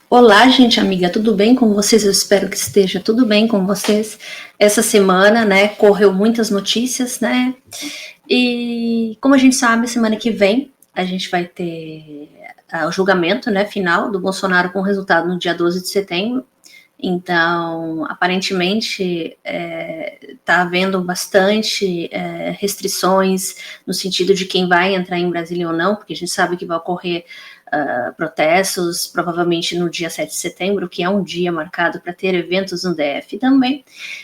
Olá, gente, amiga, tudo bem com vocês? Eu espero que esteja tudo bem com vocês. Essa semana, né, correu muitas notícias, né? E como a gente sabe, semana que vem a gente vai ter o julgamento, né, final do Bolsonaro com resultado no dia 12 de setembro. Então, aparentemente, está havendo bastante restrições no sentido de quem vai entrar em Brasília ou não, porque a gente sabe que vai ocorrer protestos, provavelmente no dia 7 de setembro, que é um dia marcado para ter eventos no DF também.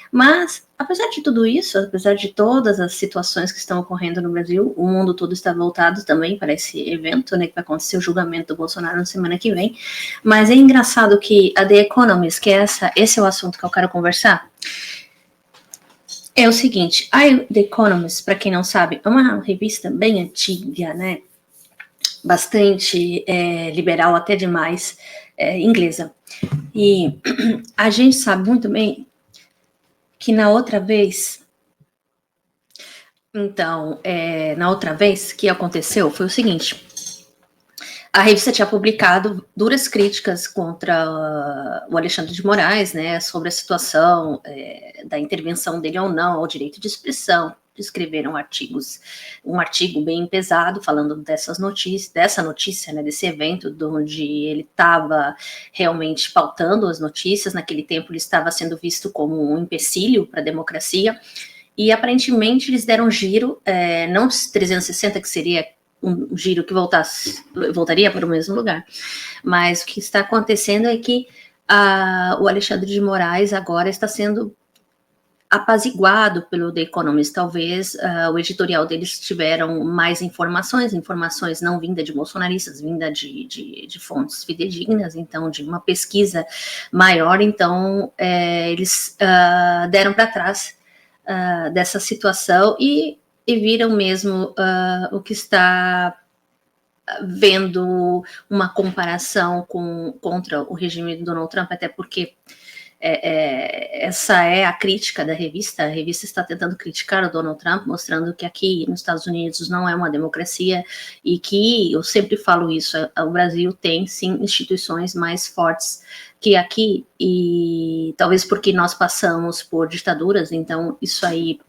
Mas, apesar de tudo isso, apesar de todas as situações que estão ocorrendo no Brasil, o mundo todo está voltado também para esse evento, né, que vai acontecer o julgamento do Bolsonaro na semana que vem. Mas é engraçado que a The Economist, que esse é o assunto que eu quero conversar, é o seguinte, a The Economist, para quem não sabe, é uma revista bem antiga, né, bastante liberal, até demais, inglesa. E a gente sabe muito bem que na outra vez, na outra vez que aconteceu foi o seguinte, a revista tinha publicado duras críticas contra o Alexandre de Moraes, né, sobre a situação da intervenção dele ou não ao direito de expressão. Escreveram um artigo bem pesado falando dessa notícia, né, desse evento, onde ele estava realmente pautando as notícias. Naquele tempo ele estava sendo visto como um empecilho para a democracia, e aparentemente eles deram um giro, não 360, que seria um giro que voltaria para o mesmo lugar, mas o que está acontecendo é que o Alexandre de Moraes agora está sendo apaziguado pelo The Economist. Talvez o editorial deles tiveram mais informações não vinda de bolsonaristas, vinda de fontes fidedignas, então de uma pesquisa maior. Então eles deram para trás dessa situação e viram mesmo o que está vendo uma comparação contra o regime do Donald Trump, até porque essa é a crítica da revista. A revista está tentando criticar o Donald Trump, mostrando que aqui nos Estados Unidos não é uma democracia, e que, eu sempre falo isso, o Brasil tem sim instituições mais fortes que aqui, e talvez porque nós passamos por ditaduras, então isso aí,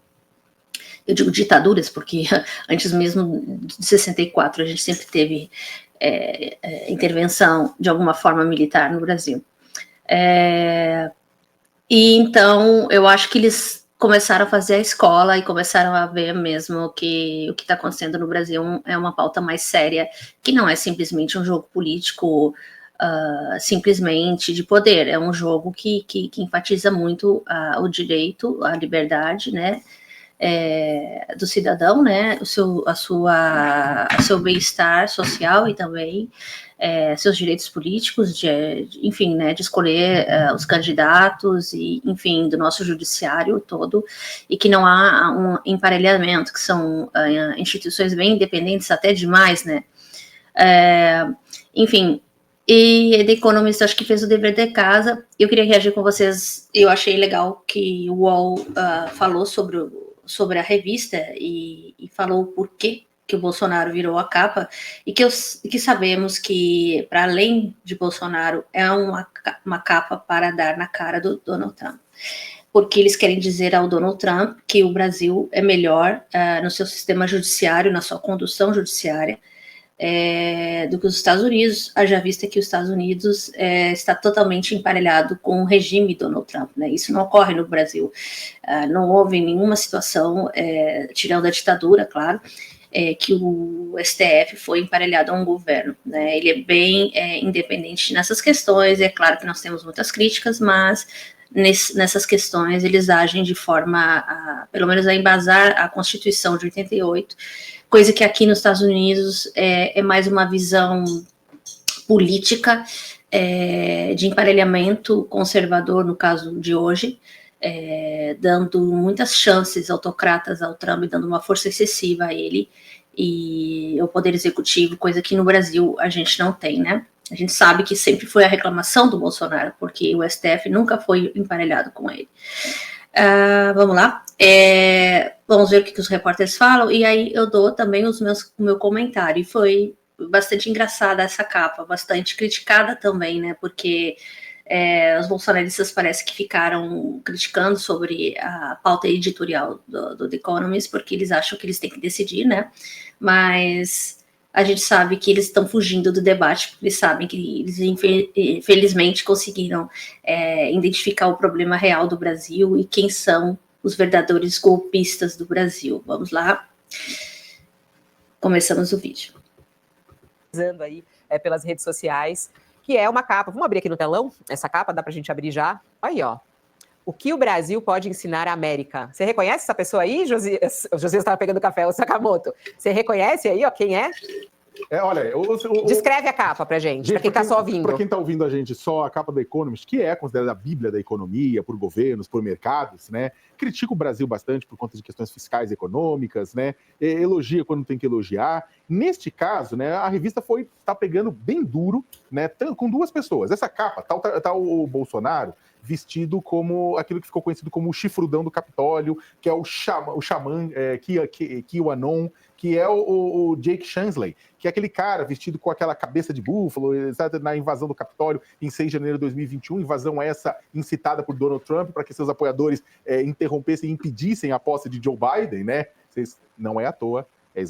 eu digo ditaduras porque antes mesmo de 64 a gente sempre teve intervenção de alguma forma militar no Brasil. E então eu acho que eles começaram a fazer a escola e começaram a ver mesmo que o que está acontecendo no Brasil é uma pauta mais séria, que não é simplesmente um jogo político simplesmente de poder, é um jogo que enfatiza muito o direito, a liberdade, né, do cidadão, né, o seu bem-estar social e também seus direitos políticos, enfim, né, de escolher os candidatos e, enfim, do nosso judiciário todo, e que não há um emparelhamento, que são instituições bem independentes, até demais, né, enfim. E The Economist, acho que fez o dever de casa. Eu queria reagir com vocês. Eu achei legal que o UOL falou sobre a revista e falou o porquê que o Bolsonaro virou a capa, e que sabemos que, para além de Bolsonaro, é uma capa para dar na cara do Donald Trump, porque eles querem dizer ao Donald Trump que o Brasil é melhor no seu sistema judiciário, na sua condução judiciária, do que os Estados Unidos, haja vista que os Estados Unidos está totalmente emparelhado com o regime Donald Trump, né? Isso não ocorre no Brasil. Não houve nenhuma situação, tirando a ditadura, claro, que o STF foi emparelhado a um governo, né? Ele é bem independente nessas questões. É claro que nós temos muitas críticas, mas nessas questões eles agem de forma, pelo menos, a embasar a Constituição de 88, coisa que aqui nos Estados Unidos é mais uma visão política, de emparelhamento conservador, no caso de hoje, dando muitas chances autocratas ao Trump, dando uma força excessiva a ele e o poder executivo, coisa que no Brasil a gente não tem, né? A gente sabe que sempre foi a reclamação do Bolsonaro, porque o STF nunca foi emparelhado com ele. Vamos lá. Vamos ver o que os repórteres falam, e aí eu dou também o meu comentário. Foi bastante engraçada essa capa, bastante criticada também, né? Porque os bolsonaristas parece que ficaram criticando sobre a pauta editorial do The Economist, porque eles acham que eles têm que decidir, né? Mas a gente sabe que eles estão fugindo do debate, porque eles sabem que eles, infelizmente, conseguiram identificar o problema real do Brasil e quem são os verdadeiros golpistas do Brasil. Vamos lá. Começamos o vídeo. Aí pelas redes sociais, que é uma capa. Vamos abrir aqui no telão? Essa capa, dá pra gente abrir já? Aí, ó. O que o Brasil pode ensinar à América? Você reconhece essa pessoa aí, Josias? O Josias estava pegando café, o Sakamoto. Você reconhece aí, ó, quem é? Olha, descreve a capa pra gente, para quem está só ouvindo. Para quem está ouvindo a gente, só a capa da Economist, que é considerada a bíblia da economia, por governos, por mercados, né? Critica o Brasil bastante por conta de questões fiscais e econômicas, né? Elogia quando tem que elogiar. Neste caso, né, a revista está pegando bem duro, né? Com duas pessoas. Essa capa, tá o Bolsonaro vestido como aquilo que ficou conhecido como o chifrudão do Capitólio, que é o xamã QAnon, que é o Jake Chansley, que é aquele cara vestido com aquela cabeça de búfalo, na invasão do Capitólio em 6 de janeiro de 2021, invasão essa incitada por Donald Trump para que seus apoiadores interrompessem e impedissem a posse de Joe Biden, né? Não é à toa. É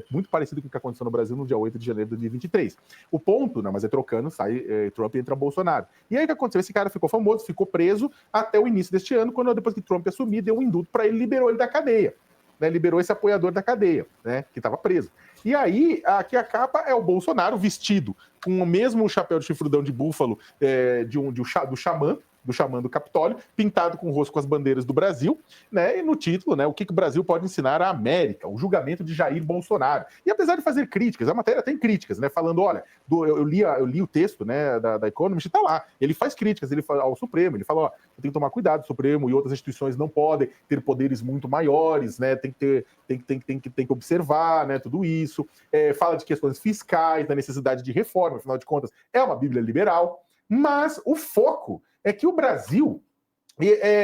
muito parecido com o que aconteceu no Brasil no dia 8 de janeiro de 2023. O ponto, não, mas trocando, sai Trump e entra Bolsonaro. E aí o que aconteceu? Esse cara ficou famoso, ficou preso até o início deste ano, quando depois que Trump assumir, deu um indulto para ele, liberou ele da cadeia. Né, liberou esse apoiador da cadeia, né, que estava preso. E aí, aqui a capa é o Bolsonaro vestido com o mesmo chapéu de chifrudão de búfalo do xamã do Capitólio, pintado com o rosto com as bandeiras do Brasil, né? E no título, né? O que o Brasil pode ensinar à América? O julgamento de Jair Bolsonaro. E apesar de fazer críticas, a matéria tem críticas, né? Falando, olha, eu li o texto, né, da Economist, tá lá. Ele faz críticas, ele fala ao Supremo, ele fala, ó, tem que tomar cuidado, o Supremo e outras instituições não podem ter poderes muito maiores, né? Tem que observar, né? Tudo isso. Fala de questões fiscais, da necessidade de reforma, afinal de contas, é uma Bíblia liberal. Mas o foco é que o Brasil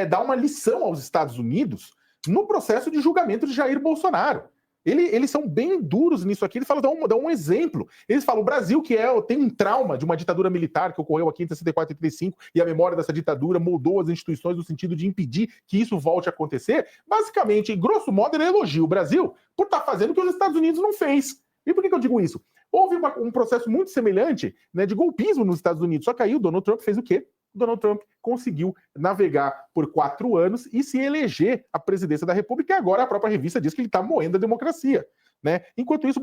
dá uma lição aos Estados Unidos no processo de julgamento de Jair Bolsonaro. Eles são bem duros nisso aqui, eles falam, dão um exemplo. Eles falam, o Brasil que tem um trauma de uma ditadura militar que ocorreu aqui entre 64 e 35, e a memória dessa ditadura moldou as instituições no sentido de impedir que isso volte a acontecer. Basicamente, grosso modo, ele elogia o Brasil por estar fazendo o que os Estados Unidos não fez. E por que eu digo isso? Houve um processo muito semelhante, né, de golpismo nos Estados Unidos, só que aí o Donald Trump fez o quê? O Donald Trump conseguiu navegar por 4 anos e se eleger à presidência da República, e agora a própria revista diz que ele está moendo a democracia. Né? Enquanto isso,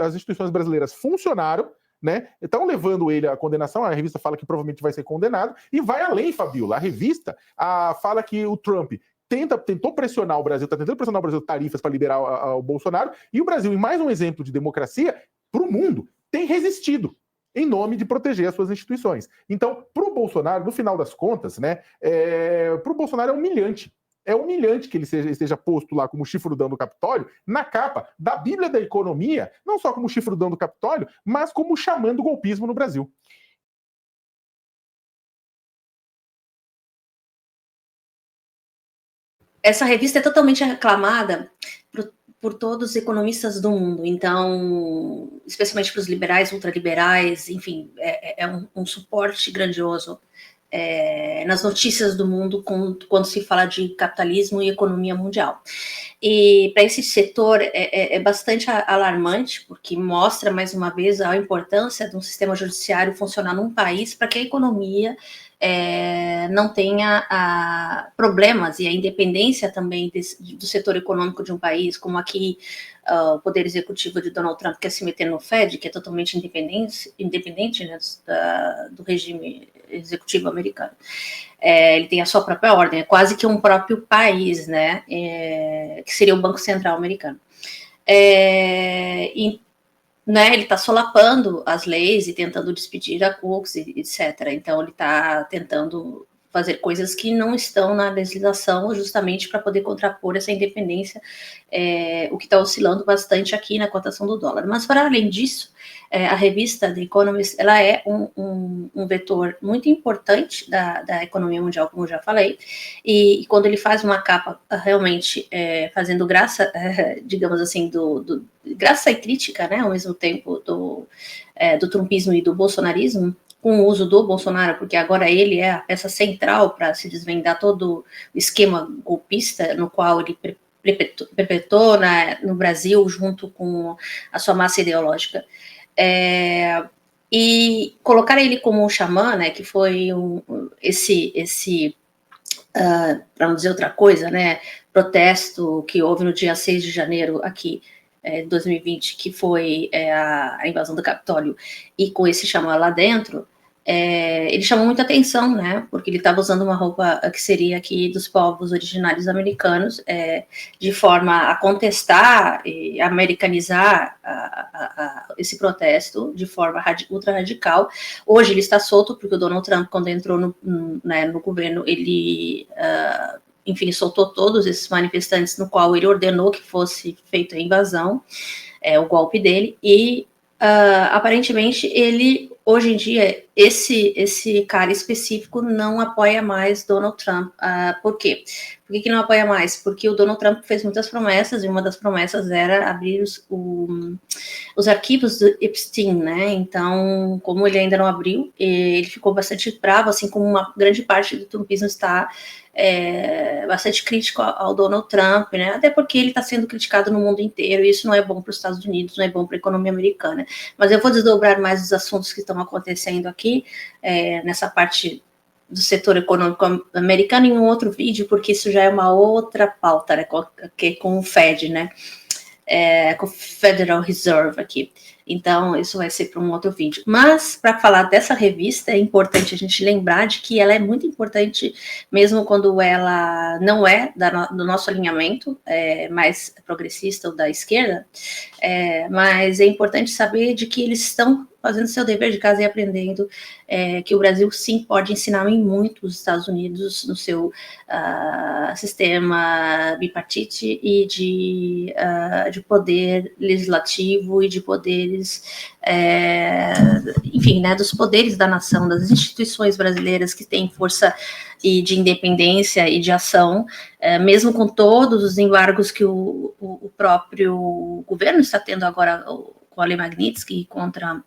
as instituições brasileiras funcionaram, né? Estão levando ele à condenação, a revista fala que provavelmente vai ser condenado, e vai além, Fabiola. A revista fala que o Trump tentou pressionar o Brasil, está tentando pressionar o Brasil tarifas para liberar o Bolsonaro, e o Brasil, em mais um exemplo de democracia, para o mundo, tem resistido em nome de proteger as suas instituições. Então, para o Bolsonaro, no final das contas, né, para o Bolsonaro é humilhante. É humilhante que ele esteja posto lá como chifrudão do Capitólio, na capa da Bíblia da Economia, não só como chifrudão do Capitólio, mas como chamando o golpismo no Brasil. Essa revista é totalmente reclamada por todos os economistas do mundo, então, especialmente para os liberais, ultraliberais, enfim, é um suporte grandioso nas notícias do mundo quando se fala de capitalismo e economia mundial. E para esse setor é bastante alarmante, porque mostra mais uma vez a importância de um sistema judiciário funcionar num país para que a economia não tenha problemas, e a independência também do setor econômico de um país, como aqui o poder executivo de Donald Trump quer se meter no Fed, que é totalmente independente né, do regime executivo americano. Ele tem a sua própria ordem, é quase que um próprio país, né, que seria o Banco Central americano. Né, ele está solapando as leis e tentando despedir a Cooks, etc. Então, ele está tentando fazer coisas que não estão na legislação, justamente para poder contrapor essa independência, o que está oscilando bastante aqui na cotação do dólar. Mas, para além disso, a revista The Economist, ela é um vetor muito importante da economia mundial, como eu já falei, e quando ele faz uma capa realmente fazendo graça, digamos assim, graça e crítica, né, ao mesmo tempo do trumpismo e do bolsonarismo, com o uso do Bolsonaro, porque agora ele é a peça central para se desvendar todo o esquema golpista no qual ele perpetuou no Brasil, junto com a sua massa ideológica. E colocar ele como um xamã, né, que foi para não dizer outra coisa, né, protesto que houve no dia 6 de janeiro aqui, 2020, que foi a invasão do Capitólio, e com esse xamã lá dentro, ele chamou muita atenção, né, porque ele estava usando uma roupa que seria aqui dos povos originários americanos, de forma a contestar e americanizar esse protesto de forma ultra radical. Hoje ele está solto, porque o Donald Trump, quando entrou no governo, ele enfim, soltou todos esses manifestantes, no qual ele ordenou que fosse feita a invasão, o golpe dele, e aparentemente ele, hoje em dia, esse cara específico não apoia mais Donald Trump. Por quê? Por que não apoia mais? Porque o Donald Trump fez muitas promessas, e uma das promessas era abrir os arquivos do Epstein, né? Então, como ele ainda não abriu, ele ficou bastante bravo, assim como uma grande parte do trumpismo está bastante crítico ao Donald Trump, né? Até porque ele está sendo criticado no mundo inteiro, e isso não é bom para os Estados Unidos, não é bom para a economia americana. Mas eu vou desdobrar mais os assuntos que estão acontecendo aqui, nessa parte do setor econômico americano, em um outro vídeo, porque isso já é uma outra pauta, né, com o Fed, né, com o Federal Reserve aqui. Então, isso vai ser para um outro vídeo. Mas, para falar dessa revista, é importante a gente lembrar de que ela é muito importante, mesmo quando ela não é do nosso alinhamento mais progressista ou da esquerda, mas é importante saber de que eles estão fazendo seu dever de casa e aprendendo que o Brasil, sim, pode ensinar em muito os Estados Unidos no seu sistema bipartite e de poder legislativo e de poderes, enfim, né, dos poderes da nação, das instituições brasileiras que têm força e de independência e de ação, mesmo com todos os embargos que o próprio governo está tendo agora, com o Ale Magnitsky, contra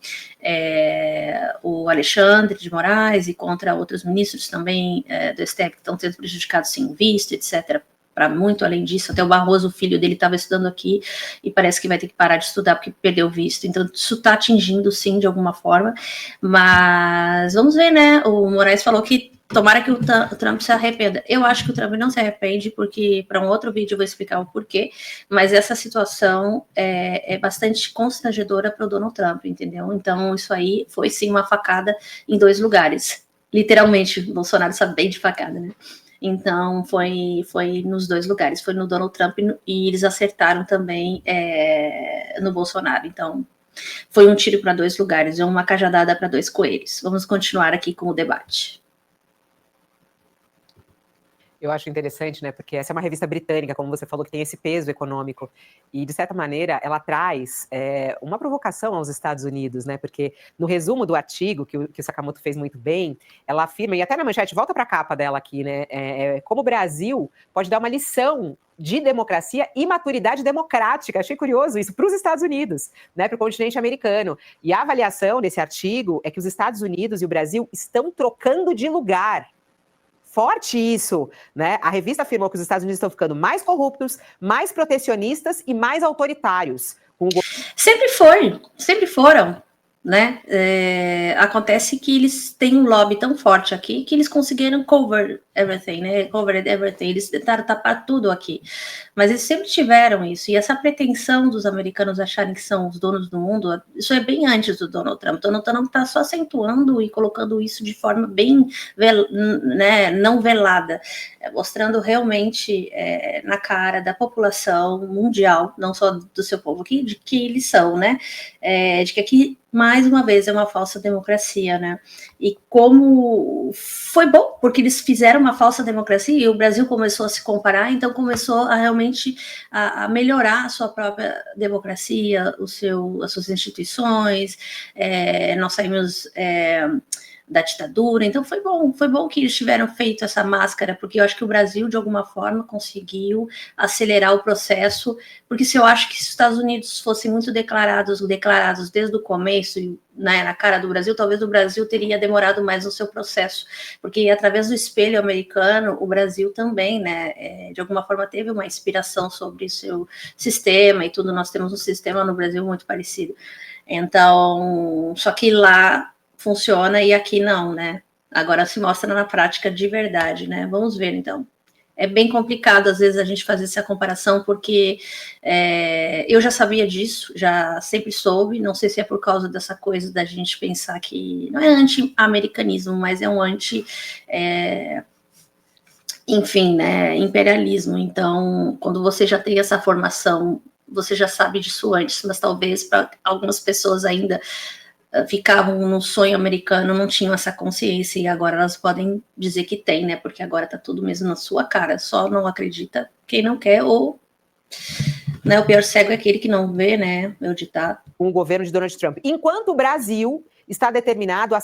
o Alexandre de Moraes e contra outros ministros também do STF que estão sendo prejudicados sem visto, etc. Para muito além disso, até o Barroso, o filho dele, estava estudando aqui e parece que vai ter que parar de estudar porque perdeu o visto. Então, isso está atingindo, sim, de alguma forma. Mas vamos ver, né? O Moraes falou que tomara que o Trump se arrependa. Eu acho que o Trump não se arrepende, porque para um outro vídeo eu vou explicar o porquê, mas essa situação é bastante constrangedora para o Donald Trump, entendeu? Então, isso aí foi, sim, uma facada em dois lugares. Literalmente, o Bolsonaro sabe bem de facada, né? Então, foi nos dois lugares, foi no Donald Trump e eles acertaram também no Bolsonaro. Então, foi um tiro para dois lugares, uma cajadada para dois coelhos. Vamos continuar aqui com o debate. Eu acho interessante, né, porque essa é uma revista britânica, como você falou, que tem esse peso econômico, e, de certa maneira, ela traz uma provocação aos Estados Unidos, né, porque no resumo do artigo, que o Sakamoto fez muito bem, ela afirma, e até na manchete, volta para a capa dela aqui, né, como o Brasil pode dar uma lição de democracia e maturidade democrática, achei curioso isso, para os Estados Unidos, né, para o continente americano. E a avaliação desse artigo é que os Estados Unidos e o Brasil estão trocando de lugar. Forte isso, né? A revista afirmou que os Estados Unidos estão ficando mais corruptos, mais protecionistas e mais autoritários. Sempre foram, né? Acontece que eles têm um lobby tão forte aqui que eles conseguiram cover everything, né? Covered everything. Eles tentaram tapar tudo aqui. Mas eles sempre tiveram isso. E essa pretensão dos americanos acharem que são os donos do mundo, isso é bem antes do Donald Trump. Donald Trump está só acentuando e colocando isso de forma bem não velada, mostrando realmente na cara da população mundial, não só do seu povo aqui, de que eles são, né? De que aqui mais uma vez, é uma falsa democracia, né? E como foi bom, porque eles fizeram uma falsa democracia e o Brasil começou a se comparar, então começou a realmente a melhorar a sua própria democracia, as suas instituições, nós saímos da ditadura, então foi bom que eles tiveram feito essa máscara, porque eu acho que o Brasil, de alguma forma, conseguiu acelerar o processo, porque se eu acho que se os Estados Unidos fossem muito declarados desde o começo, né, na cara do Brasil, talvez o Brasil teria demorado mais no seu processo, porque através do espelho americano, o Brasil também, né, de alguma forma teve uma inspiração sobre o seu sistema e tudo, nós temos um sistema no Brasil muito parecido, então, só que lá funciona e aqui não, né? Agora se mostra na prática de verdade, né? Vamos ver, então. É bem complicado, às vezes, a gente fazer essa comparação, porque eu já sabia disso, já sempre soube, não sei se é por causa dessa coisa da gente pensar que não é anti-americanismo, mas é um enfim, né, imperialismo. Então, quando você já tem essa formação, você já sabe disso antes, mas talvez para algumas pessoas ainda ficavam no sonho americano, não tinham essa consciência, e agora elas podem dizer que tem, né, porque agora tá tudo mesmo na sua cara, só não acredita quem não quer, ou, né, o pior cego é aquele que não vê, né, meu ditado. Com o governo de Donald Trump. Enquanto o Brasil está determinado a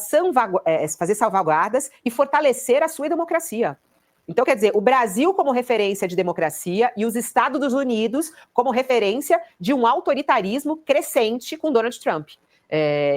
fazer salvaguardas e fortalecer a sua democracia. Então, quer dizer, o Brasil como referência de democracia e os Estados Unidos como referência de um autoritarismo crescente com Donald Trump.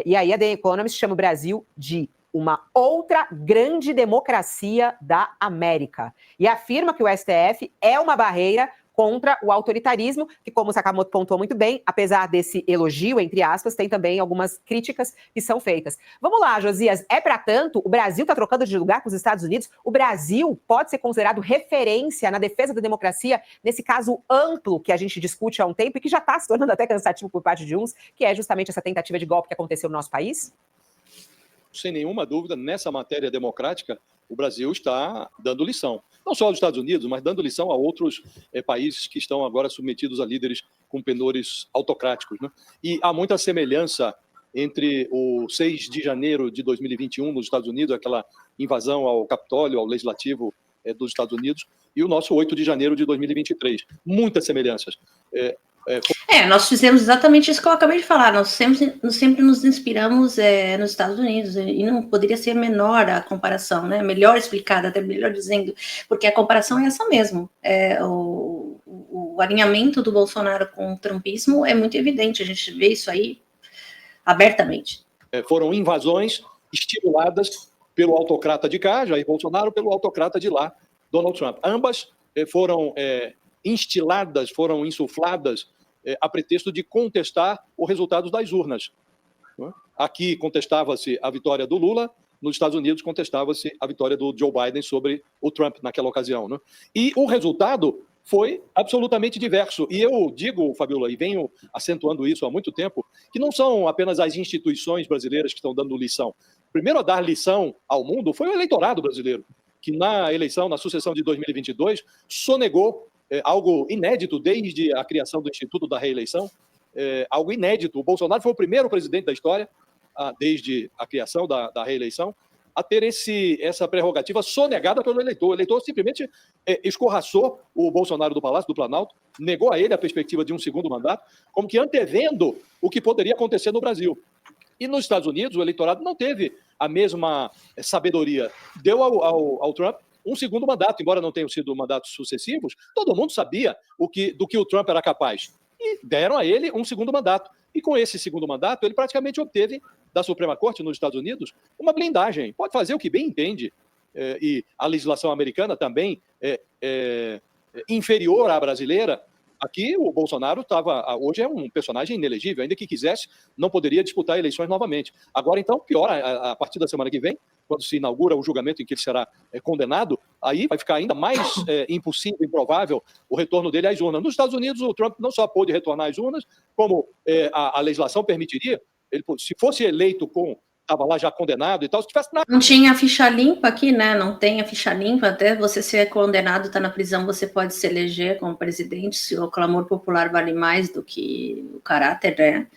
E aí a The Economist chama o Brasil de uma outra grande democracia da América. E afirma que o STF é uma barreira contra o autoritarismo, que, como o Sakamoto pontuou muito bem, apesar desse elogio, entre aspas, tem também algumas críticas que são feitas. Vamos lá, Josias, é para tanto? O Brasil está trocando de lugar com os Estados Unidos? O Brasil pode ser considerado referência na defesa da democracia, nesse caso amplo que a gente discute há um tempo e que já está se tornando até cansativo por parte de uns, que é justamente essa tentativa de golpe que aconteceu no nosso país? Sem nenhuma dúvida, nessa matéria democrática, o Brasil está dando lição. Não só aos Estados Unidos, mas dando lição a outros países que estão agora submetidos a líderes com pendores autocráticos, né? E há muita semelhança entre o 6 de janeiro de 2021 nos Estados Unidos, aquela invasão ao Capitólio, ao Legislativo dos Estados Unidos, e o nosso 8 de janeiro de 2023. Muitas semelhanças. Nós fizemos exatamente isso que eu acabei de falar, nós sempre nos inspiramos nos Estados Unidos, e não poderia ser menor a comparação, né? Melhor explicada, até melhor dizendo, porque a comparação é essa mesmo. O alinhamento do Bolsonaro com o trumpismo é muito evidente, a gente vê isso aí abertamente. Foram invasões estimuladas pelo autocrata de cá, Jair Bolsonaro, pelo autocrata de lá, Donald Trump. Ambas foram instiladas, foram insufladas a pretexto de contestar os resultados das urnas. Aqui contestava-se a vitória do Lula, nos Estados Unidos contestava-se a vitória do Joe Biden sobre o Trump naquela ocasião, né? E o resultado foi absolutamente diverso. E eu digo, Fabiola, e venho acentuando isso há muito tempo, que não são apenas as instituições brasileiras que estão dando lição. O primeiro a dar lição ao mundo foi o eleitorado brasileiro, que na eleição, na sucessão de 2022, sonegou algo inédito desde a criação do Instituto da Reeleição, algo inédito. O Bolsonaro foi o primeiro presidente da história, desde a criação da reeleição, a ter essa prerrogativa sonegada pelo eleitor. O eleitor simplesmente escorraçou o Bolsonaro do Palácio do Planalto, negou a ele a perspectiva de um segundo mandato, como que antevendo o que poderia acontecer no Brasil. E nos Estados Unidos, o eleitorado não teve a mesma sabedoria. Deu ao Trump um segundo mandato, embora não tenham sido mandatos sucessivos, todo mundo sabia do que o Trump era capaz. E deram a ele um segundo mandato. E com esse segundo mandato, ele praticamente obteve da Suprema Corte nos Estados Unidos uma blindagem. Pode fazer o que bem entende. E a legislação americana também é inferior à brasileira. Aqui o Bolsonaro hoje é um personagem inelegível, ainda que quisesse, não poderia disputar eleições novamente. Agora, então, pior, a partir da semana que vem, quando se inaugura o julgamento em que ele será condenado, aí vai ficar ainda mais impossível, improvável o retorno dele às urnas. Nos Estados Unidos, o Trump não só pôde retornar às urnas, como a legislação permitiria, se fosse eleito estava lá já condenado e tal, se tivesse nada. Não tinha a ficha limpa aqui, né? Não tem a ficha limpa, até você ser condenado, tá na prisão, você pode se eleger como presidente, se o clamor popular vale mais do que o caráter, né?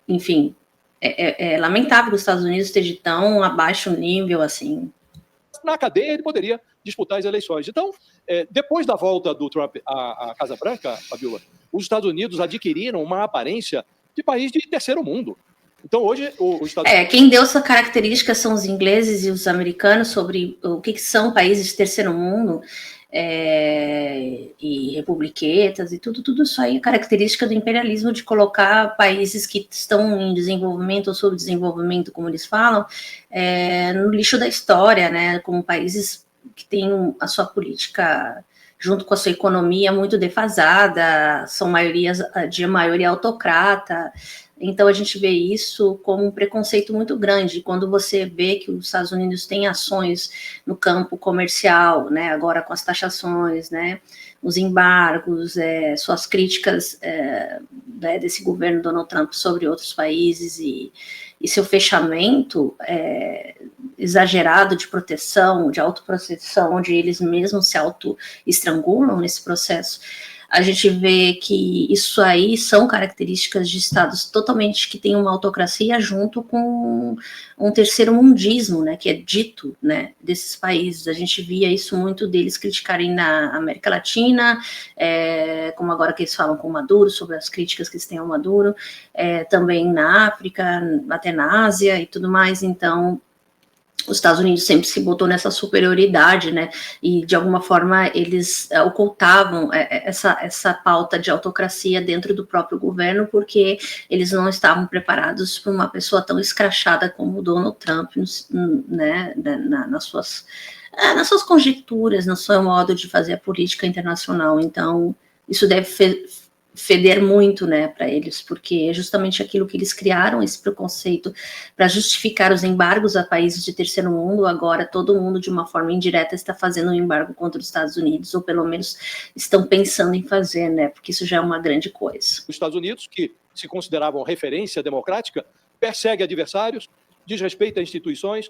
enfim, é lamentável que os Estados Unidos estejam tão abaixo nível assim. Na cadeia, ele poderia disputar as eleições. Então, depois da volta do Trump à Casa Branca, Fabiola, os Estados Unidos adquiriram uma aparência de país de terceiro mundo. Então, hoje, os Estados Unidos... Quem deu essa característica são os ingleses e os americanos sobre o que são países de terceiro mundo, e republiquetas e tudo isso aí é característica do imperialismo, de colocar países que estão em desenvolvimento ou subdesenvolvimento, como eles falam, no lixo da história, né, como países que têm a sua política junto com a sua economia muito defasada, são maiorias de maioria autocrata. Então a gente vê isso como um preconceito muito grande. Quando você vê que os Estados Unidos têm ações no campo comercial, né, agora com as taxações, né, os embargos, suas críticas desse governo Donald Trump sobre outros países e seu fechamento exagerado de proteção, de autoproteção, onde eles mesmos se auto-estrangulam nesse processo, a gente vê que isso aí são características de estados totalmente que têm uma autocracia junto com um terceiro mundismo, né, que é dito, né, desses países. A gente via isso muito deles criticarem na América Latina, como agora que eles falam com o Maduro, sobre as críticas que eles têm ao Maduro, também na África, até na Ásia e tudo mais. Então, os Estados Unidos sempre se botou nessa superioridade, né, e de alguma forma eles ocultavam essa pauta de autocracia dentro do próprio governo, porque eles não estavam preparados para uma pessoa tão escrachada como o Donald Trump, né, nas suas conjecturas, no seu modo de fazer a política internacional. Então, isso deve feder muito, né, para eles, porque é justamente aquilo que eles criaram, esse preconceito, para justificar os embargos a países de terceiro mundo. Agora todo mundo, de uma forma indireta, está fazendo um embargo contra os Estados Unidos, ou pelo menos estão pensando em fazer, né, porque isso já é uma grande coisa. Os Estados Unidos, que se consideravam referência democrática, persegue adversários, desrespeita instituições,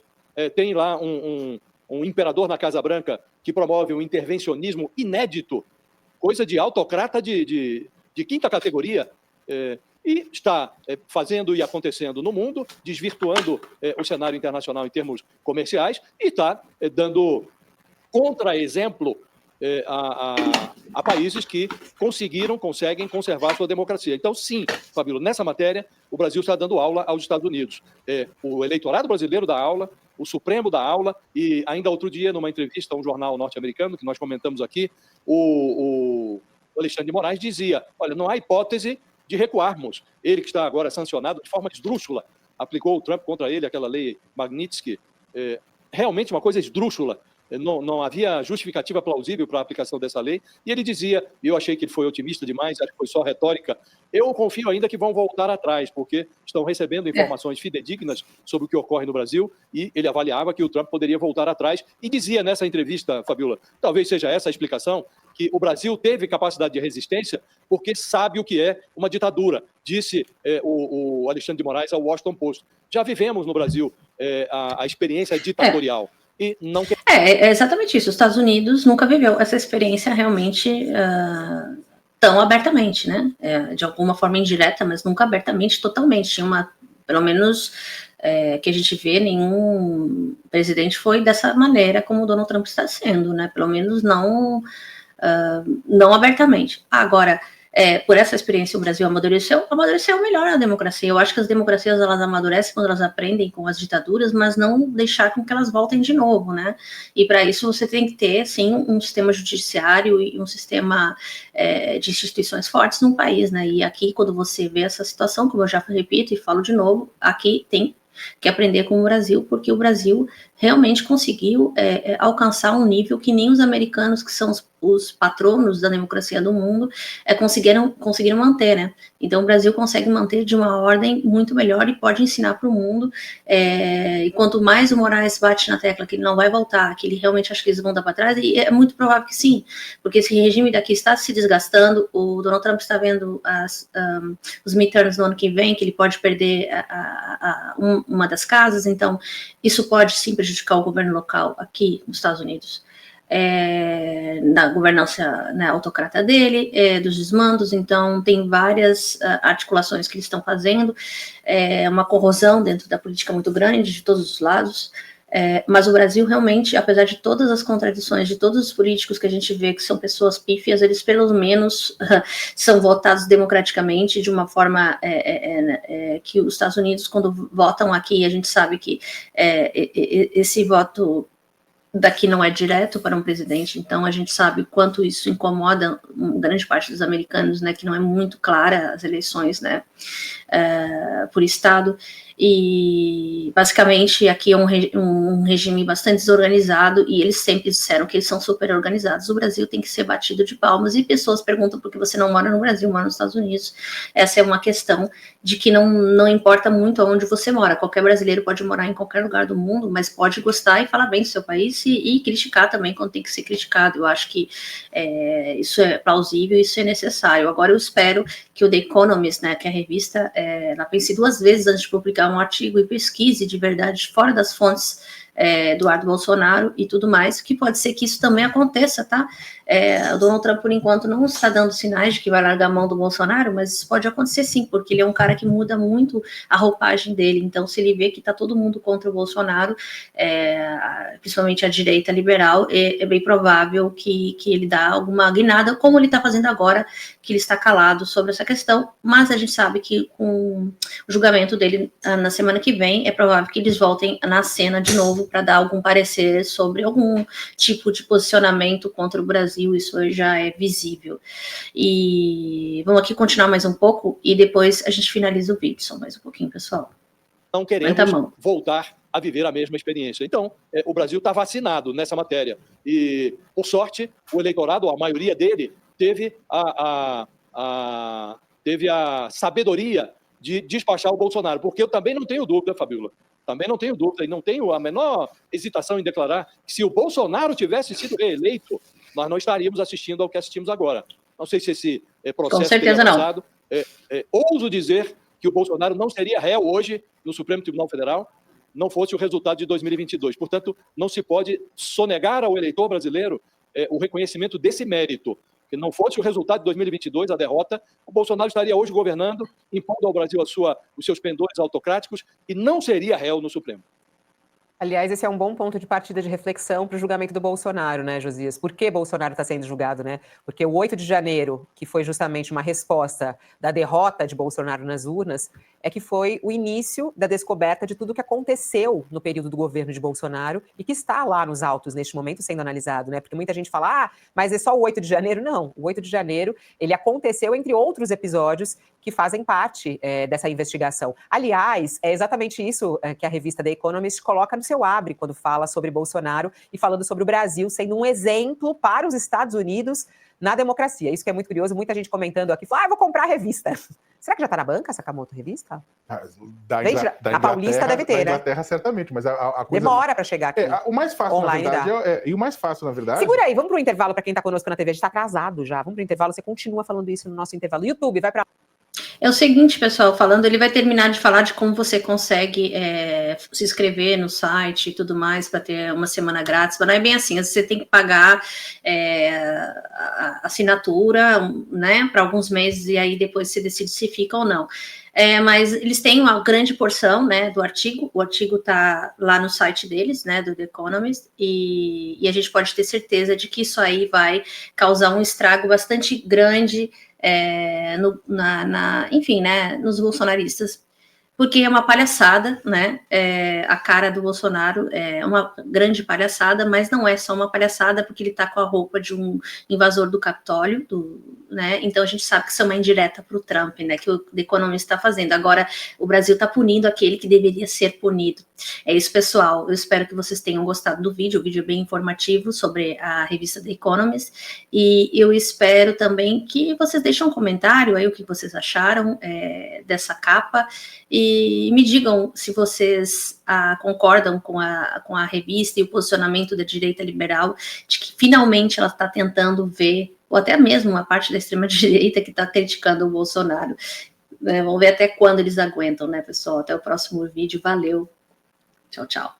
tem lá um imperador na Casa Branca que promove um intervencionismo inédito, coisa de autocrata de quinta categoria, e está fazendo e acontecendo no mundo, desvirtuando o cenário internacional em termos comerciais, e está dando contra-exemplo a países que conseguem conservar sua democracia. Então, sim, Fabíola, nessa matéria, o Brasil está dando aula aos Estados Unidos. O eleitorado brasileiro dá aula, o Supremo dá aula, e ainda outro dia, numa entrevista a um jornal norte-americano, que nós comentamos aqui, o Alexandre de Moraes dizia, olha, não há hipótese de recuarmos. Ele que está agora sancionado de forma esdrúxula, aplicou o Trump contra ele, aquela lei Magnitsky, realmente uma coisa esdrúxula, não havia justificativa plausível para a aplicação dessa lei, e ele dizia, e eu achei que ele foi otimista demais, acho que foi só retórica, eu confio ainda que vão voltar atrás, porque estão recebendo informações fidedignas sobre o que ocorre no Brasil, e ele avaliava que o Trump poderia voltar atrás, e dizia nessa entrevista, Fabíola, talvez seja essa a explicação, que o Brasil teve capacidade de resistência porque sabe o que é uma ditadura, disse o Alexandre de Moraes ao Washington Post. Já vivemos no Brasil a experiência ditatorial. E não... É exatamente isso. Os Estados Unidos nunca viveu essa experiência realmente tão abertamente, né? De alguma forma indireta, mas nunca abertamente, totalmente. Tinha pelo menos que a gente vê, nenhum presidente foi dessa maneira como o Donald Trump está sendo, né? Pelo menos não abertamente. Agora, por essa experiência o Brasil amadureceu melhor a democracia. Eu acho que as democracias elas amadurecem quando elas aprendem com as ditaduras, mas não deixar com que elas voltem de novo, né? E para isso você tem que ter, sim, um sistema judiciário e um sistema de instituições fortes num país, né? E aqui, quando você vê essa situação, como eu já repito e falo de novo, aqui tem que aprender com o Brasil, porque o Brasil realmente conseguiu alcançar um nível que nem os americanos, que são os patronos da democracia do mundo, conseguiram manter, né? Então o Brasil consegue manter de uma ordem muito melhor e pode ensinar para o mundo, e quanto mais o Moraes bate na tecla que ele não vai voltar, que ele realmente acha que eles vão dar para trás, e é muito provável que sim, porque esse regime daqui está se desgastando, o Donald Trump está vendo os midterms no ano que vem, que ele pode perder uma das casas, então isso pode sim prejudicar o governo local aqui nos Estados Unidos. na governança, né, autocrata dele, dos desmandos. Então tem várias articulações que eles estão fazendo, uma corrosão dentro da política muito grande de todos os lados. Mas o Brasil realmente, apesar de todas as contradições de todos os políticos que a gente vê que são pessoas pífias, eles pelo menos são votados democraticamente de uma forma que os Estados Unidos, quando votam aqui, a gente sabe que esse voto daqui não é direto para um presidente, então a gente sabe quanto isso incomoda grande parte dos americanos, né, que não é muito clara as eleições, né, por estado. E basicamente aqui é um regime bastante desorganizado, e eles sempre disseram que eles são super organizados. O Brasil tem que ser batido de palmas, e pessoas perguntam por que você não mora no Brasil, mora nos Estados Unidos. Essa é uma questão de que não importa muito aonde você mora. Qualquer brasileiro pode morar em qualquer lugar do mundo, mas pode gostar e falar bem do seu país e criticar também quando tem que ser criticado. Eu acho que isso é plausível, isso é necessário. Agora eu espero que o The Economist, né, que é a revista, ela pense 2 vezes antes de publicar um artigo e pesquise de verdade fora das fontes Eduardo Bolsonaro e tudo mais, que pode ser que isso também aconteça, tá? O Donald Trump, por enquanto, não está dando sinais de que vai largar a mão do Bolsonaro, mas isso pode acontecer sim, porque ele é um cara que muda muito a roupagem dele. Então, se ele vê que está todo mundo contra o Bolsonaro, principalmente a direita liberal, é bem provável que ele dá alguma guinada, como ele está fazendo agora, que ele está calado sobre essa questão. Mas a gente sabe que com o julgamento dele na semana que vem, é provável que eles voltem na cena de novo para dar algum parecer sobre algum tipo de posicionamento contra o Brasil. Isso já é visível. E vamos aqui continuar mais um pouco e depois a gente finaliza o vídeo. Só mais um pouquinho, pessoal. Não queremos voltar a viver a mesma experiência. Então, o Brasil está vacinado nessa matéria. E, por sorte, o eleitorado, a maioria dele, teve a sabedoria de despachar o Bolsonaro. Porque eu também não tenho dúvida, Fabíola, também não tenho dúvida e não tenho a menor hesitação em declarar que se o Bolsonaro tivesse sido reeleito, nós não estaríamos assistindo ao que assistimos agora. Não sei se esse processo teria avançado. Ouso dizer que o Bolsonaro não seria réu hoje no Supremo Tribunal Federal, não fosse o resultado de 2022. Portanto, não se pode sonegar ao eleitor brasileiro o reconhecimento desse mérito. Que não fosse o resultado de 2022, a derrota, o Bolsonaro estaria hoje governando, impondo ao Brasil os seus pendores autocráticos e não seria réu no Supremo. Aliás, esse é um bom ponto de partida de reflexão para o julgamento do Bolsonaro, né, Josias? Por que Bolsonaro está sendo julgado, né? Porque o 8 de janeiro, que foi justamente uma resposta da derrota de Bolsonaro nas urnas, é que foi o início da descoberta de tudo o que aconteceu no período do governo de Bolsonaro e que está lá nos autos, neste momento, sendo analisado, né? Porque muita gente fala, mas é só o 8 de janeiro. Não, o 8 de janeiro, ele aconteceu entre outros episódios que fazem parte dessa investigação. Aliás, é exatamente isso que a revista The Economist coloca no seu abre, quando fala sobre Bolsonaro e falando sobre o Brasil sendo um exemplo para os Estados Unidos na democracia. Isso que é muito curioso, muita gente comentando aqui, falou, vou comprar a revista. Será que já está na banca, Sakamoto, revista? Da Paulista deve ter, da Inglaterra, certamente, mas a coisa... Demora para chegar aqui. O mais fácil, online, na verdade, e o mais fácil, na verdade... Segura aí, vamos para o intervalo para quem está conosco na TV, a gente está atrasado já. Vamos para o intervalo, você continua falando isso no nosso intervalo. YouTube, vai para... É o seguinte, pessoal, ele vai terminar de falar de como você consegue se inscrever no site e tudo mais para ter uma semana grátis, mas não é bem assim, você tem que pagar a assinatura, né, para alguns meses e aí depois você decide se fica ou não. Mas eles têm uma grande porção, né, do artigo, o artigo está lá no site deles, né, do The Economist, e a gente pode ter certeza de que isso aí vai causar um estrago bastante grande enfim, né, nos bolsonaristas, porque é uma palhaçada, né, a cara do Bolsonaro é uma grande palhaçada, mas não é só uma palhaçada, porque ele tá com a roupa de um invasor do Capitólio, né, então a gente sabe que isso é uma indireta pro Trump, né, que o The Economist está fazendo. Agora, o Brasil tá punindo aquele que deveria ser punido. É isso, pessoal, eu espero que vocês tenham gostado do vídeo, o vídeo é bem informativo sobre a revista The Economist, e eu espero também que vocês deixem um comentário aí, o que vocês acharam dessa capa, e me digam se vocês concordam com a revista e o posicionamento da direita liberal, de que finalmente ela está tentando ver, ou até mesmo uma parte da extrema-direita que está criticando o Bolsonaro. Vamos ver até quando eles aguentam, né, pessoal? Até o próximo vídeo. Valeu. Tchau, tchau.